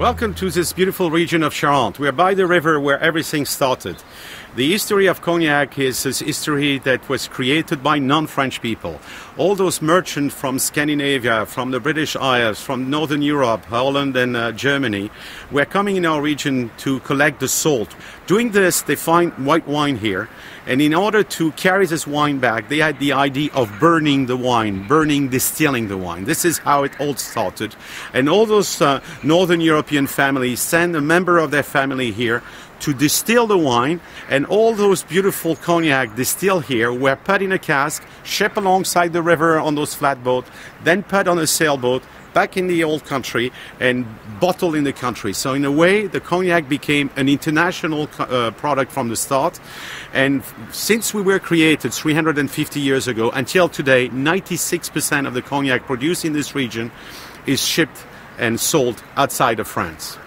Welcome to this beautiful region of Charente. We are by the river where everything started. The history of Cognac is a history that was created by non-French people. All those merchants from Scandinavia, from the British Isles, from Northern Europe, Holland and Germany, were coming in our region to collect the salt. Doing this, they find white wine here. And in order to carry this wine back, they had the idea of burning the wine, distilling the wine. This is how it all started. And all those Northern European families send a member of their family here to distill the wine, and all those beautiful cognac distilled here were put in a cask, shipped alongside the river on those flatboats, then put on a sailboat back in the old country and bottled in the country. So in a way, the cognac became an international product from the start. And since we were created 350 years ago until today, 96% of the cognac produced in this region is shipped and sold outside of France.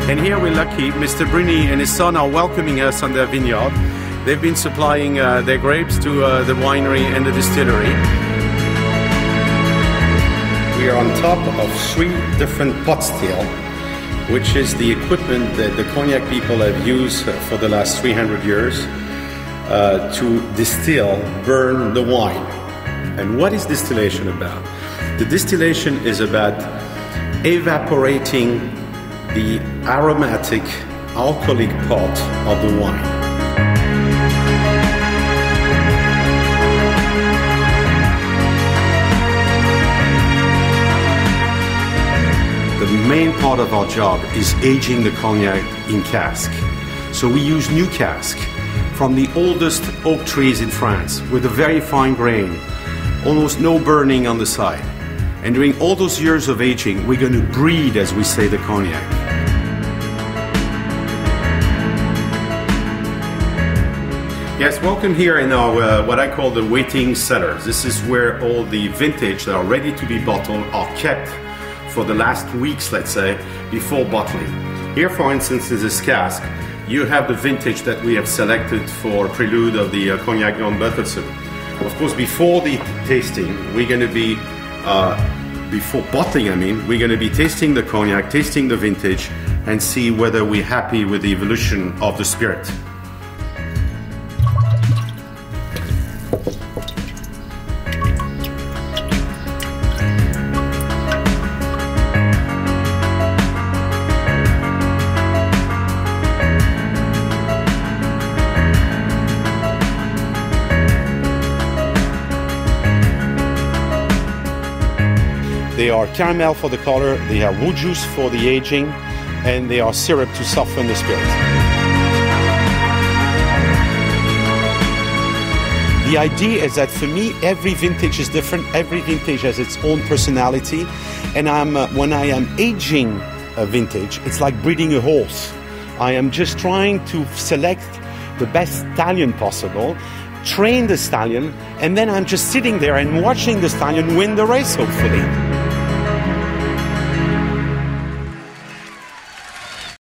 And here we're lucky, Mr. Bruni and his son are welcoming us on their vineyard. They've been supplying their grapes to the winery and the distillery. We are on top of 3 different pot still, which is the equipment that the cognac people have used for the last 300 years to distill, burn the wine. And what is distillation about? The distillation is about evaporating the aromatic alcoholic part of the wine. The main part of our job is aging the cognac in cask. So we use new cask from the oldest oak trees in France with a very fine grain, almost no burning on the side. And during all those years of aging, we're going to breed, as we say, the cognac. Yes, welcome here in our what I call the waiting cellars. This is where all the vintage that are ready to be bottled are kept for the last weeks, let's say, before bottling. Here, for instance, in this cask, you have the vintage that we have selected for prelude of the Cognac Jon Bertelsens. Of course, before the tasting, we're going to be before bottling, we're going to be tasting the cognac, tasting the vintage, and see whether we're happy with the evolution of the spirit. They are caramel for the color, they are wood juice for the aging, and they are syrup to soften the spirit. The idea is that for me, every vintage is different, every vintage has its own personality, and when I am aging a vintage, it's like breeding a horse. I am just trying to select the best stallion possible, train the stallion, and then I'm just sitting there and watching the stallion win the race, hopefully.